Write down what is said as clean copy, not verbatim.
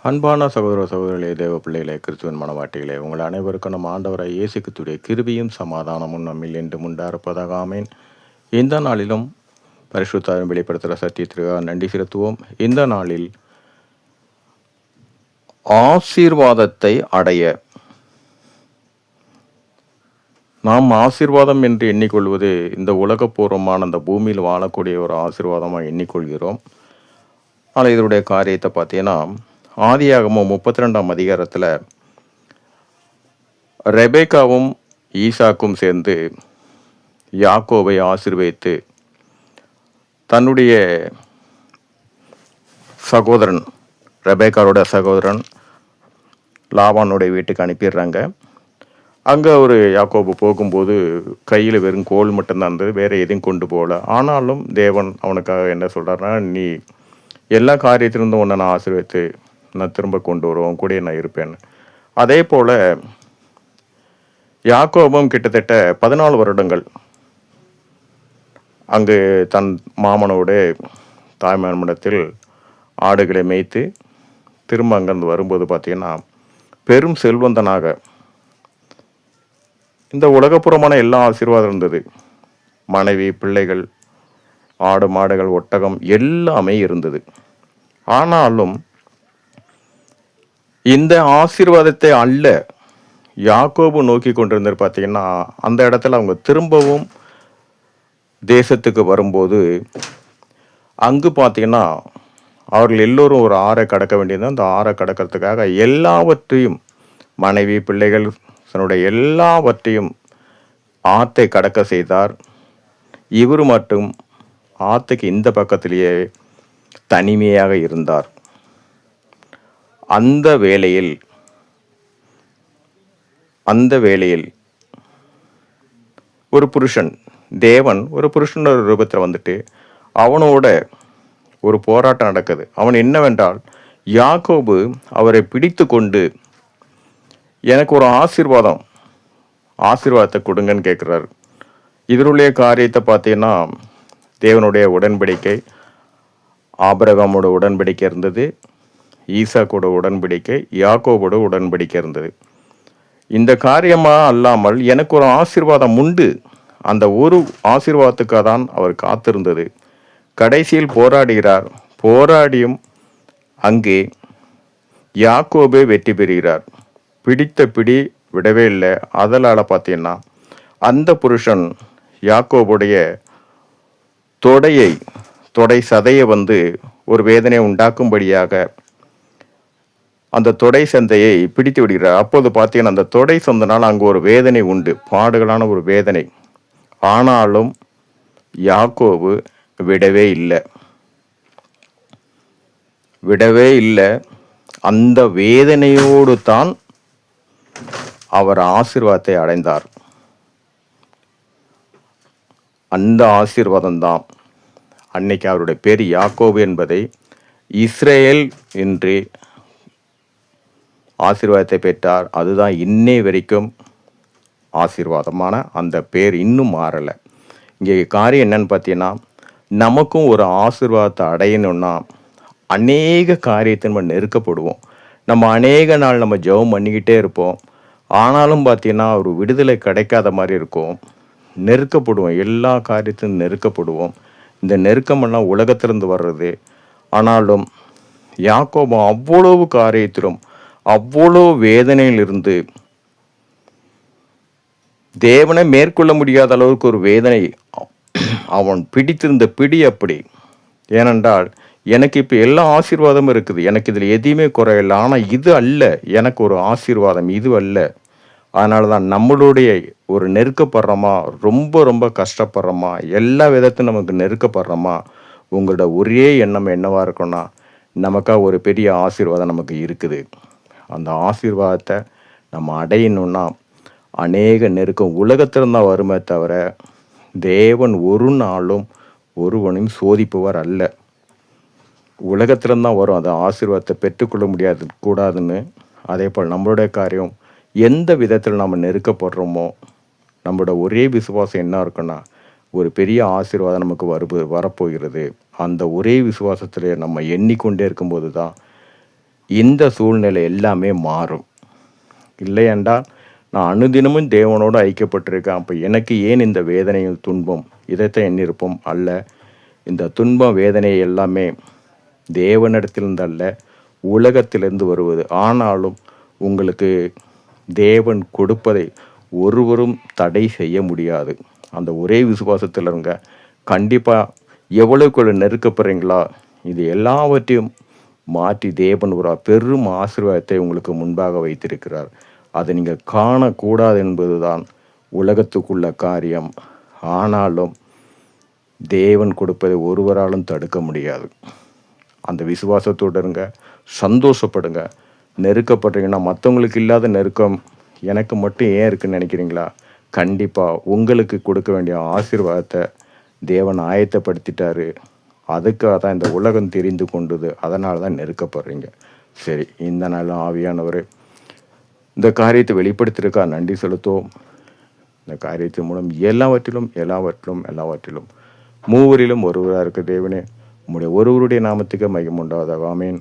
அன்பான சகோதர சகோதரிகளே, தேவ பிள்ளைகளே, கிறிஸ்துவின் மனவாட்டிகளே, உங்கள் அனைவருக்கும் நம் ஆண்டவராய் இயேசு கிறிஸ்துவுடைய கிருபையும் சமாதானமும் நம்மில் என்றும் உண்டாயிருப்பதாக. ஆமென். இந்த நாளிலும் பரிசுத்தாவின் வெளிப்படுத்துகிற சத்தியத்திற்காக நன்றி செலுத்துவோம். இந்த நாளில் ஆசீர்வாதத்தை அடைய நாம் ஆசீர்வாதம் என்று எண்ணிக்கொள்வது இந்த உலகப்பூர்வமான அந்த பூமியில் வாழக்கூடிய ஒரு ஆசீர்வாதமாக எண்ணிக்கொள்கிறோம். ஆனால் இதனுடைய காரியத்தை பார்த்தீங்கன்னா, ஆதியாகமம் 32ஆம் அதிகாரத்தில் ரெபேக்காவும் ஈசாக்கும் சேர்ந்து யாக்கோபை ஆசீர்வதித்து தன்னுடைய சகோதரன், ரெபேக்காவோட சகோதரன் லாபானுடைய வீட்டுக்கு அனுப்பிடுறாங்க. அங்கே ஒரு யாக்கோபு போகும்போது கையில் வெறும் கோல் மட்டும்தான் இருந்தது, வேறு எதையும் கொண்டு போகல. ஆனாலும் தேவன் அவனுக்காக என்ன சொல்கிறாருன்னா, நீ எல்லா காரியத்திலிருந்தும் ஒன்றை நான் ஆசீர்வதித்து நான் திரும்ப கொண்டு வருவோம், கூட நான் இருப்பேன். அதே போல் யாக்கோபும் கிட்டத்தட்ட 14 வருடங்கள் அங்கு தன் மாமனோடு தாய்மாமனிடத்தில் ஆடுகளை மேய்த்து திரும்ப அங்கேருந்து வரும்போது பார்த்தீங்கன்னா, பெரும் செல்வந்தனாக இந்த உலகப்புறமான எல்லா ஆசீர்வாதம் இருந்தது. மனைவி, பிள்ளைகள், ஆடு மாடுகள், ஒட்டகம் எல்லாமே இருந்தது. ஆனாலும் இந்த ஆசீர்வாதத்தை அல்ல யாக்கோபு நோக்கி கொண்டிருந்தது. பார்த்தீங்கன்னா, அந்த இடத்துல அவங்க திரும்பவும் தேசத்துக்கு வரும்போது அங்கு பார்த்தீங்கன்னா, அவர்கள் எல்லோரும் ஒரு ஆறை கடக்க வேண்டியது. அந்த ஆறை கடக்கிறதுக்காக எல்லாவற்றையும், மனைவி, பிள்ளைகள், தன்னுடைய எல்லாவற்றையும் ஆற்றை கடக்க செய்தார். இவர் மட்டும் ஆற்றுக்கு இந்த பக்கத்திலேயே தனிமையாக இருந்தார். அந்த வேளையில் ஒரு புருஷன், தேவன் ஒரு புருஷனோட ரூபத்தில் வந்துட்டு அவனோட ஒரு போராட்டம் நடக்குது. அவன் என்னவென்றால், யாக்கோபு அவரை பிடித்து கொண்டு எனக்கு ஒரு ஆசீர்வாதத்தை கொடுங்கன்னு கேட்குறாரு. இதனுடைய காரியத்தை பார்த்தீங்கன்னா, தேவனுடைய உடன்படிக்கை, ஆபிரகாமோட உடன்படிக்கை இருந்தது, ஈசாக்கோட உடன்படிக்கை, யாக்கோபோட உடன்படிக்கை இருந்தது. இந்த காரியமாக அல்லாமல் எனக்கு ஒரு ஆசீர்வாதம் உண்டு, அந்த ஒரு ஆசீர்வாதத்துக்காக தான் அவர் காத்திருந்தது. கடைசியில் போராடுகிறார். போராடியும் அங்கே யாக்கோபே வெற்றி பெறுகிறார். பிடித்த பிடி விடவே இல்லை. அதனால் பார்த்தீங்கன்னா, அந்த புருஷன் யாக்கோபுடைய தொடை சதையை ஒரு வேதனை உண்டாக்கும்படியாக அந்த தொடை சந்தையை பிடித்து விடுகிறார். அப்போது பார்த்தீங்கன்னா, அந்த தொடை சந்தனால் அங்கு ஒரு வேதனை உண்டு, பாடுகளான ஒரு வேதனை. ஆனாலும் யாக்கோபு விடவே இல்லை. அந்த வேதனையோடு தான் அவர் ஆசீர்வாதத்தை அடைந்தார். அந்த ஆசீர்வாதம்தான் அன்னைக்கு அவருடைய பேர் யாக்கோபு என்பதை இஸ்ரேல் என்று ஆசீர்வாதத்தை பெற்றார். அதுதான் இன்னை வரைக்கும் ஆசீர்வாதமான அந்த பேர் இன்னும் மாறலை. இங்கே காரியம் என்னன்னு பார்த்தீங்கன்னா, நமக்கும் ஒரு ஆசீர்வாதத்தை அடையணும்னா அநேக காரியத்தை நம்ம நெருக்கப்படுவோம். நம்ம அநேக நாள் நம்ம ஜெபம் பண்ணிக்கிட்டே இருப்போம். ஆனாலும் பார்த்தீங்கன்னா, ஒரு விடுதலை கிடைக்காத மாதிரி இருக்கும். நெருக்கப்படுவோம், எல்லா காரியத்திலும் நெருக்கப்படுவோம். இந்த நெருக்கமெல்லாம் உலகத்திலிருந்து வர்றது. ஆனாலும் யாக்கோபு அவ்வளவு காரியத்திலும் அவ்வளோ வேதனையிலிருந்து தேவனை மேற்கொள்ள முடியாத அளவுக்கு ஒரு வேதனை. அவன் பிடித்திருந்த பிடி அப்படி. ஏனென்றால், எனக்கு இப்போ எல்லா ஆசீர்வாதமும் இருக்குது, எனக்கு இதில் எதையுமே குறையில்லை. ஆனால் இது அல்ல எனக்கு ஒரு ஆசீர்வாதம், இது அல்ல. அதனால தான் நம்மளுடைய ஒரு நெருக்கப்படுறோமா, ரொம்ப ரொம்ப கஷ்டப்படுறோமா, எல்லா விதத்தையும் நமக்கு நெருக்கப்படுறோமா, உங்களோட ஒரே எண்ணம் என்னவாக இருக்குன்னா, நமக்காக ஒரு பெரிய ஆசீர்வாதம் நமக்கு இருக்குது. அந்த ஆசீர்வாதத்தை நம்ம அடையணுன்னா அநேக நெருக்கம் உலகத்தில்தான் வருமே தவிர, தேவன் ஒரு நாளும் ஒருவனையும் சோதிப்பவர் அல்ல. உலகத்தில்தான் வரும். அந்த ஆசீர்வாதத்தை பெற்றுக்கொள்ள கூடாதுன்னு. அதே போல் நம்மளுடைய காரியம் எந்த விதத்தில் நம்ம நெருக்கப்படுறோமோ, நம்மளோட ஒரே விசுவாசம் என்ன இருக்குன்னா, ஒரு பெரிய ஆசீர்வாதம் நமக்கு வரப்போகிறது. அந்த ஒரே விசுவாசத்தில் நம்ம எண்ணிக்கொண்டே இருக்கும்போது தான் இந்த சூழ்நிலை எல்லாமே மாறும். இல்லையென்றால் நான் அனுதினமும் தேவனோடு ஐக்கியப்பட்டிருக்கேன். அப்போ எனக்கு ஏன் இந்த வேதனையும் துன்பம்? இதைத்தான் எண்ணிருப்போம். அல்ல, இந்த துன்பம் வேதனை எல்லாமே தேவனிடத்திலிருந்து அல்ல, உலகத்திலிருந்து வருவது. ஆனாலும் உங்களுக்கு தேவன் கொடுப்பதை ஒருவரும் தடை செய்ய முடியாது. அந்த ஒரே விசுவாசத்தில் இருங்க. கண்டிப்பாக எவ்வளோக்குள்ள நெருக்கப்படுறீங்களா, இது எல்லாவற்றையும் மாற்றி தேவன் ஒரு பெரும் ஆசீர்வாதத்தை உங்களுக்கு முன்பாக வைத்திருக்கிறார். அதை நீங்கள் காணக்கூடாது என்பது தான் உலகத்துக்குள்ள காரியம். ஆனாலும் தேவன் கொடுப்பதை ஒருவராலும் தடுக்க முடியாது. அந்த விசுவாசத்தோடு இருங்க, சந்தோஷப்படுங்க. நெருக்கப்படுறீங்கன்னா, மற்றவங்களுக்கு இல்லாத நெருக்கம் எனக்கு மட்டும் ஏன் இருக்குன்னு நினைக்கிறீங்களா? கண்டிப்பாக உங்களுக்கு கொடுக்க வேண்டிய ஆசீர்வாதத்தை தேவன் ஆயத்தப்படுத்திட்டாரு. அதுக்காக தான் இந்த உலகம் தெரிந்து கொண்டது. அதனால தான் நெருக்கப்படுறீங்க. சரி, இந்த நாள் ஆவியானவர் இந்த காரியத்தை வெளிப்படுத்தியிருக்கா, நன்றி செலுத்துவோம். இந்த காரியத்தின் மூலம் எல்லாவற்றிலும் மூவரிலும் ஒருவராக இருக்க தேவனே, உம்முடைய ஒருவருடைய நாமத்துக்கு மகிமை உண்டாவதாக. ஆமென்.